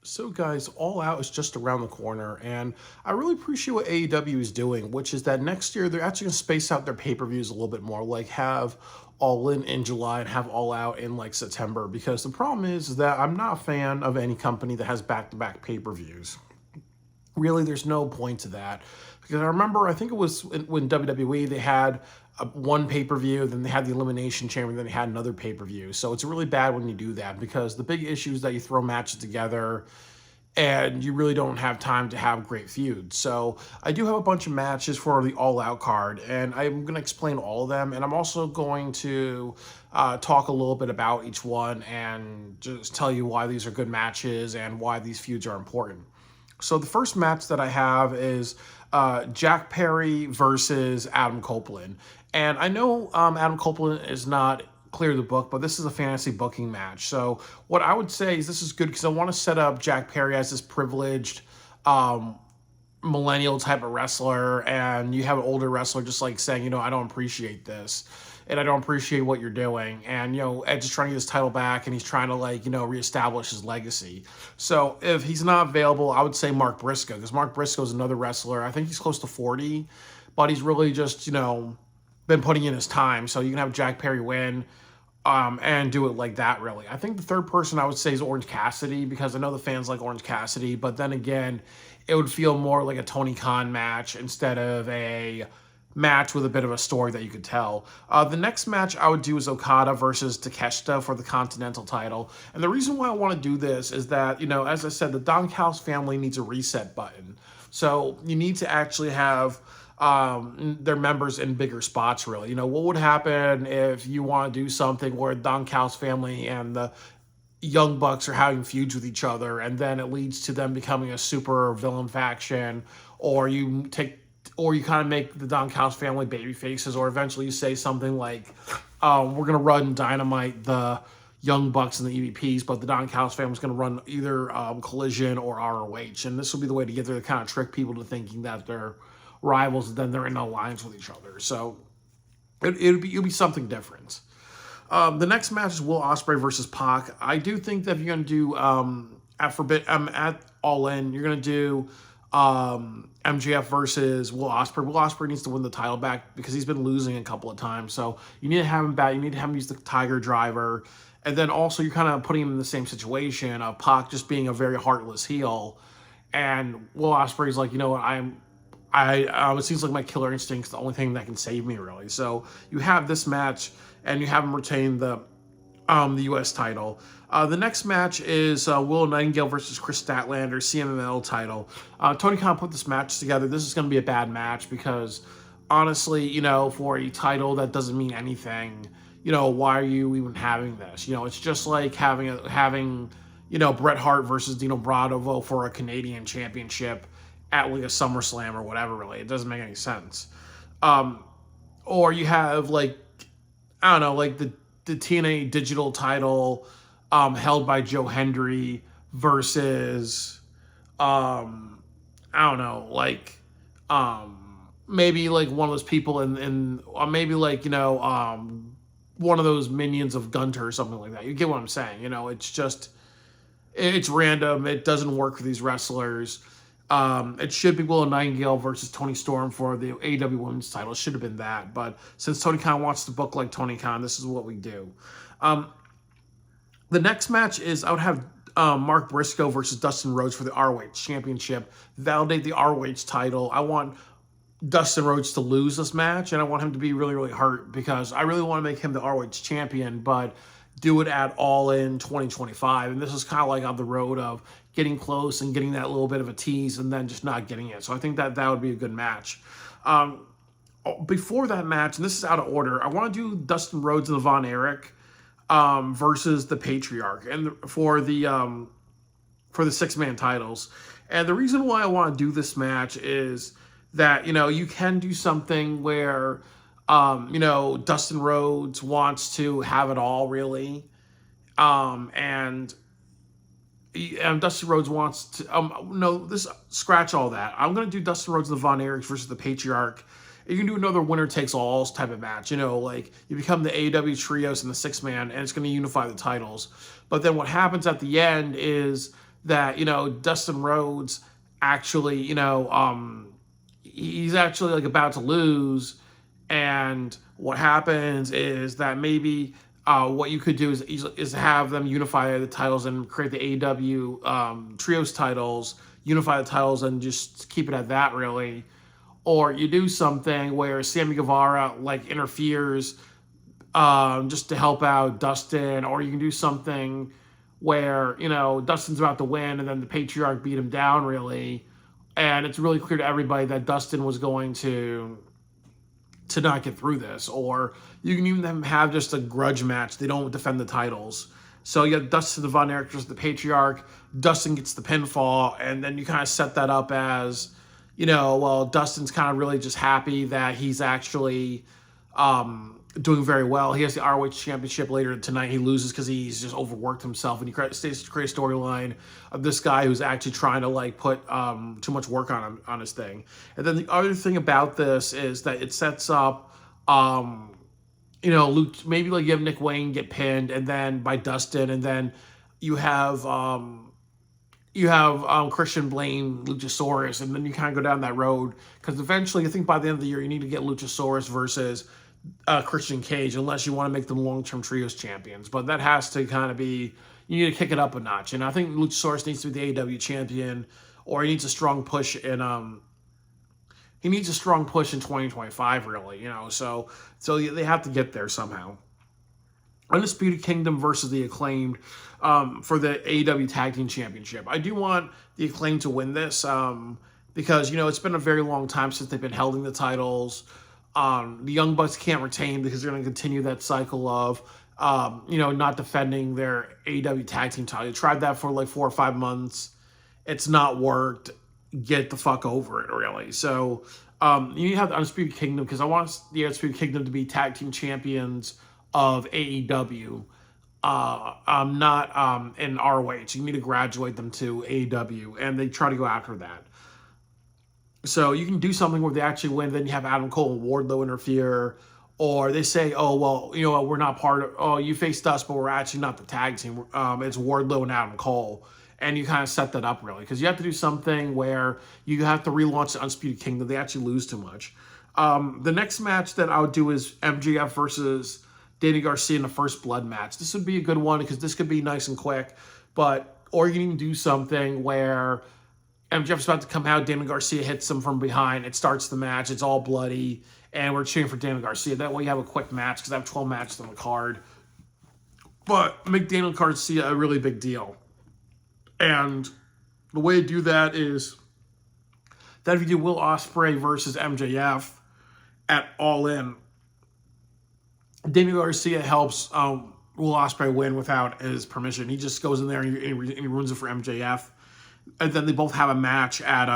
So, guys, All Out is just around the corner, and I really appreciate what AEW is doing, which is that next year they're actually going to space out their pay per views a little bit more, like have All In July and have All Out in like September. Because the problem is that I'm not a fan of any company that has back to back pay per views. Really, there's no point to that. Because I remember, I think it was when WWE, they had one pay per view, then they had the Elimination Chamber, then they had another pay per view. So it's really bad when you do that because the big issue is that you throw matches together and you really don't have time to have great feuds. So I do have a bunch of matches for the All Out card, and I'm going to explain all of them. And I'm also going to talk a little bit about each one and just tell you why these are good matches and why these feuds are important. So the first match that I have is Jack Perry versus Adam Copeland. And I know Adam Copeland is not clear the book, but this is a fantasy booking match. So what I would say is this is good because I want to set up Jack Perry as this privileged millennial type of wrestler, and you have an older wrestler just like saying, I don't appreciate this, and I don't appreciate what you're doing. And, Edge is trying to get his title back, and he's trying to reestablish his legacy. So if he's not available, I would say Mark Briscoe, because Mark Briscoe is another wrestler. I think he's close to 40, but he's really just, been putting in his time. So you can have Jack Perry win and do it like that, really. I think the third person I would say is Orange Cassidy, because I know the fans like Orange Cassidy, but then again, it would feel more like a Tony Khan match instead of a match with a bit of a story that you could tell. The next match I would do is Okada versus Takeshita for the Continental title. And the reason why I want to do this is that, as I said, the Don Callis family needs a reset button. So you need to actually have their members in bigger spots, really. What would happen if you want to do something where Don Callis family and the Young Bucks are having feuds with each other, and then it leads to them becoming a super villain faction, or you kind of make the Don Callis family baby faces, or eventually you say something like, we're going to run Dynamite the Young Bucks and the EVPs, but the Don Callis family is going to run either Collision or ROH, and this will be the way to get there to kind of trick people to thinking that they're rivals, and then they're in alliance with each other. So it'll be something different. The next match is Will Ospreay versus Pac. I do think that if you're going to do at All In, you're going to do MJF versus Will Ospreay. Will Ospreay needs to win the title back because he's been losing a couple of times. So you need to have him back. You need to have him use the Tiger Driver. And then also you're kind of putting him in the same situation of Pac just being a very heartless heel. And Will Ospreay's like, it seems like my killer instinct's the only thing that can save me, really. So you have this match, and you have him retain the U.S. title. The next match is Willow Nightingale versus Chris Statlander, CMLL title. Tony Khan put this match together. This is going to be a bad match because, honestly, for a title that doesn't mean anything, why are you even having this? It's just like having Bret Hart versus Dino Bravo for a Canadian championship at like a SummerSlam or whatever, really. It doesn't make any sense. Or you have the TNA digital title held by Joe Hendry versus maybe like one of those people in maybe one of those minions of Gunter or something like that. You get what I'm saying? It's random. It doesn't work for these wrestlers. It should be Willow Nightingale versus Tony Storm for the AEW Women's title. It should have been that. But since Tony Khan wants to book like Tony Khan, this is what we do. The next match is I would have Mark Briscoe versus Dustin Rhodes for the ROH Championship. Validate the ROH title. I want Dustin Rhodes to lose this match, and I want him to be really, really hurt because I really want to make him the ROH champion, but do it at All In 2025. And this is kind of like on the road of getting close and getting that little bit of a tease and then just not getting it. So I think that would be a good match. Before that match, and this is out of order, I want to do Dustin Rhodes and the Von Erich versus the Patriarch and for the 6-man titles. And the reason why I want to do this match is that, you can do something where Dustin Rhodes wants to have it all, really. And Dustin Rhodes wants to, scratch all that. I'm going to do Dustin Rhodes and the Von Erichs versus the Patriarch. You can do another winner takes all type of match. You become the AEW trios and the 6-man, and it's going to unify the titles. But then what happens at the end is that, Dustin Rhodes actually, he's actually like about to lose, and what happens is that maybe what you could do is have them unify the titles and create the AEW trios titles, unify the titles, and just keep it at that, really. Or you do something where Sammy Guevara like interferes just to help out Dustin, or you can do something where Dustin's about to win and then the Patriarch beat him down, really, and it's really clear to everybody that Dustin was going to not get through this. Or you can even have just a grudge match. They don't defend the titles. So you have Dustin the Von Erich versus the Patriarch. Dustin gets the pinfall, and then you kind of set that up as, well, Dustin's kind of really just happy that he's actually doing very well. He has the ROH Championship later tonight. He loses because he's just overworked himself, and he creates a storyline of this guy who's actually trying to like put too much work on his thing. And then the other thing about this is that it sets up, Luke, maybe like you have Nick Wayne get pinned and then by Dustin, and then you have Christian blame Luchasaurus, and then you kind of go down that road, because eventually I think by the end of the year you need to get Luchasaurus versus Christian Cage, unless you want to make them long-term trios champions. But that has to kind of be, you need to kick it up a notch. And I think Luchasaurus needs to be the AEW champion, or he needs a strong push in 2025, really. So they have to get there somehow. Undisputed Kingdom versus the Acclaimed for the AEW Tag Team Championship. I do want the Acclaimed to win this because it's been a very long time since they've been holding the titles. The Young Bucks can't retain because they're going to continue that cycle of, not defending their AEW Tag Team title. They tried that for like 4 or 5 months. It's not worked. Get the fuck over it, really. So you have the Undisputed Kingdom, because I want the Undisputed Kingdom to be Tag Team Champions of AEW, not in ROH. You need to graduate them to AEW, and they try to go after that. So you can do something where they actually win, then you have Adam Cole and Wardlow interfere, or they say, oh, well, we're not part of, oh, you faced us, but we're actually not the tag team. It's Wardlow and Adam Cole. And you kind of set that up, really, because you have to do something where you have to relaunch the Undisputed Kingdom. They actually lose too much. The next match that I would do is MJF versus Danny Garcia in the First Blood match. This would be a good one because this could be nice and quick, or you can even do something where MJF's about to come out, Danny Garcia hits him from behind, it starts the match, it's all bloody, and we're cheering for Danny Garcia. That way you have a quick match, because I have 12 matches on the card. But make Danny Garcia a really big deal. And the way to do that is that if you do Will Ospreay versus MJF at All In, Danny Garcia helps Will Ospreay win without his permission. He just goes in there and he ruins it for MJF. And then they both have a match at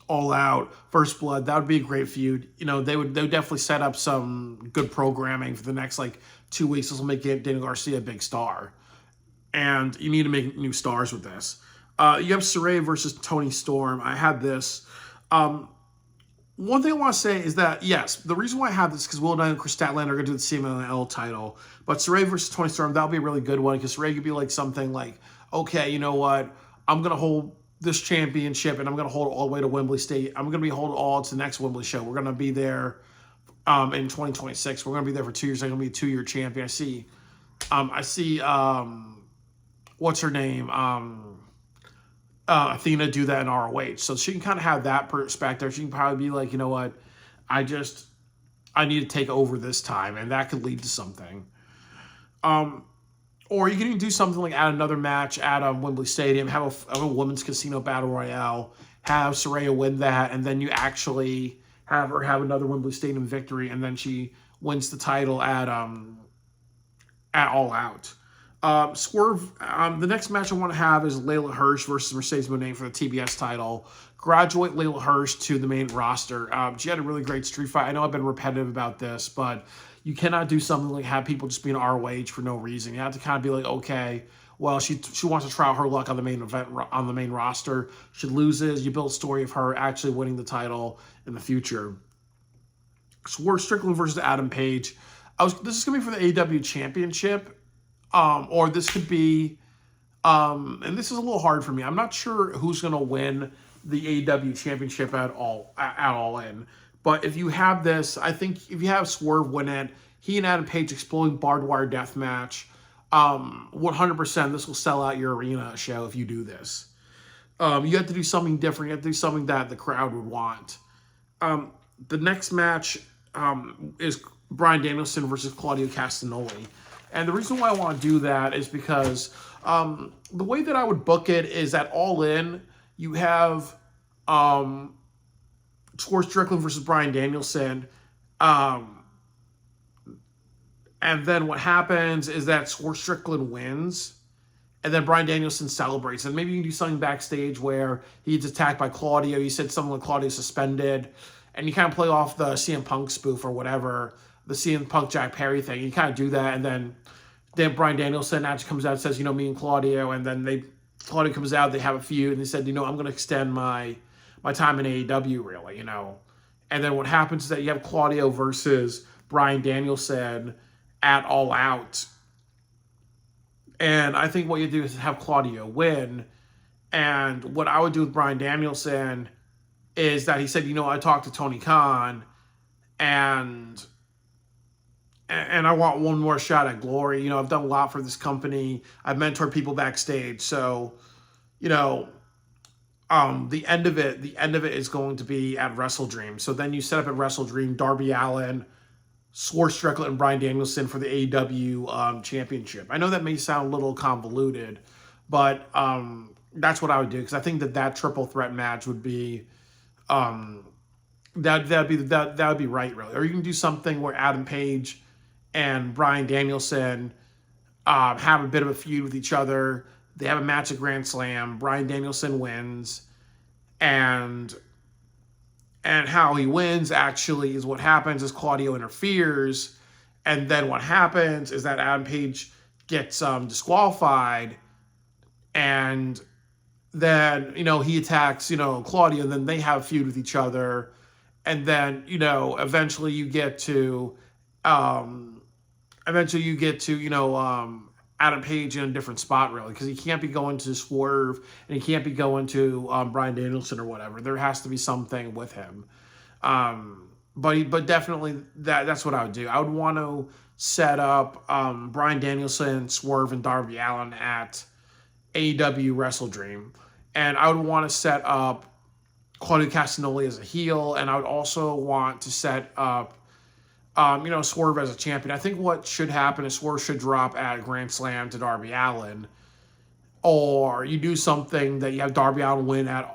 All Out, First Blood. That would be a great feud. They would definitely set up some good programming for the next 2 weeks. This will make Danny Garcia a big star. And you need to make new stars with this. You have Saraya versus Toni Storm. I had this. One thing I want to say is that, yes, the reason why I have this is because Will Knight and Chris Statlander are going to do the CMLL title. But Saraya versus Toni Storm, that'll be a really good one, because Saraya could be something like, okay, you know what? I'm going to hold this championship, and I'm going to hold it all the way to Wembley State. I'm going to be holding all to the next Wembley show. We're going to be there in 2026. We're going to be there for 2 years. I'm going to be a 2-year champion. I see, what's her name? Athena do that in ROH. So she can kind of have that perspective. She can probably be like, you know what? I need to take over this time, and that could lead to something. Or you can even do something like add another match at Wembley Stadium, have a women's casino battle royale, have Saraya win that, and then you actually have her have another Wembley Stadium victory, and then she wins the title at All Out. Swerve. The next match I want to have is Layla Hirsch versus Mercedes Moné for the TBS title. Graduate Layla Hirsch to the main roster. She had a really great street fight. I know I've been repetitive about this, but you cannot do something like have people just be in ROH for no reason. You have to kind of be like, okay, well, she wants to try out her luck on the main event, on the main roster. She loses. You build a story of her actually winning the title in the future. Swerve Strickland versus Adam Page. This is going to be for the AEW Championship. Or this could be And this is a little hard for me. I'm not sure who's going to win the AEW championship at all in. But if you have this, I think if you have Swerve win it, he and Adam Page exploding barbed wire death match, 100% this will sell out your arena show if you do this. You have to do something different. You have to do something that the crowd would want. The next match is Bryan Danielson versus Claudio Castagnoli. And the reason why I want to do that is because the way that I would book it is that All In, you have Swerve Strickland versus Bryan Danielson. And then what happens is that Swerve Strickland wins. And then Bryan Danielson celebrates. And maybe you can do something backstage where he gets attacked by Claudio. You said something like Claudio suspended. And you kind of play off the CM Punk spoof or whatever. The CM Punk Jack Perry thing. You kind of do that. And then Bryan Danielson actually comes out and says, me and Claudio. And then Claudio comes out. They have a feud. And they said, I'm going to extend my time in AEW, really, And then what happens is that you have Claudio versus Bryan Danielson at All Out. And I think what you do is have Claudio win. And what I would do with Bryan Danielson is that he said, I talked to Tony Khan and I want one more shot at glory. I've done a lot for this company. I've mentored people backstage. So, the end of it is going to be at Wrestle Dream. So then you set up at Wrestle Dream, Darby Allin, Swerve Strickland, and Bryan Danielson for the AEW championship. I know that may sound a little convoluted, but that's what I would do, because I think that triple threat match would be that would be right, really. Or you can do something where Adam Page and Bryan Danielson have a bit of a feud with each other. They have a match at Grand Slam. Bryan Danielson wins, and how he wins actually is what happens is Claudio interferes, and then what happens is that Adam Page gets disqualified, and then he attacks Claudio, and then they have a feud with each other, and then eventually you get to Adam Page in a different spot, really, because he can't be going to Swerve and he can't be going to Bryan Danielson or whatever. There has to be something with him. But definitely that's what I would do. I would want to set up Bryan Danielson, Swerve, and Darby Allin at AEW Wrestle Dream. And I would want to set up Claudio Castagnoli as a heel, and I would also want to set up Swerve as a champion. I think what should happen is Swerve should drop at Grand Slam to Darby Allin, or you do something that you have Darby Allin win at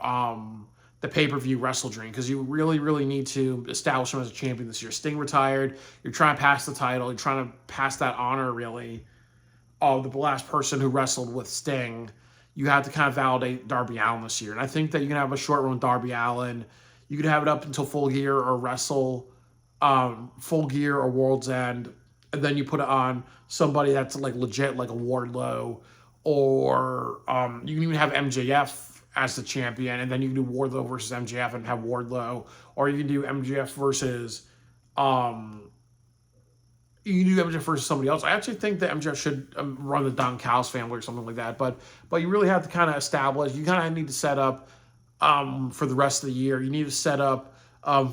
the pay-per-view Wrestle Dream, because you really, really need to establish him as a champion this year. Sting retired. You're trying to pass the title. You're trying to pass that honor, really, of the last person who wrestled with Sting. You have to kind of validate Darby Allin this year. And I think that you can have a short run with Darby Allin. You could have it up until Full Gear or Wrestle Full Gear or World's End, and then you put it on somebody that's like legit, like a Wardlow, or you can even have MJF as the champion, and then you can do Wardlow versus MJF and have Wardlow, or you can do MJF versus somebody else. I actually think that MJF should run the Don Callis family or something like that, but you really have to kind of establish. You kind of need to set up for the rest of the year. You need to set up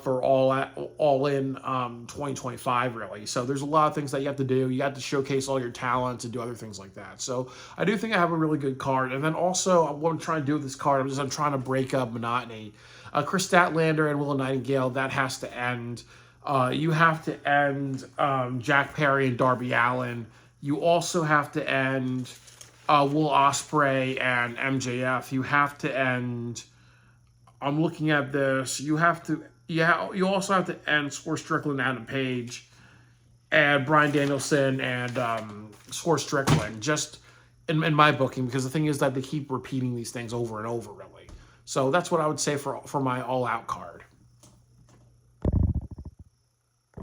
for all in 2025, really. So there's a lot of things that you have to do. You have to showcase all your talents and do other things like that. So I do think I have a really good card. And then also what I'm trying to do with this card, I'm trying to break up monotony. Chris Statlander and Willow Nightingale, that has to end. You have to end Jack Perry and Darby Allin. You also have to end Will Ospreay and MJF. You have to end. I'm looking at this. You also have to end Swerve Strickland, Adam Page, and Bryan Danielson and Swerve Strickland, just in my booking, because the thing is that they keep repeating these things over and over, really. So that's what I would say for my All Out card.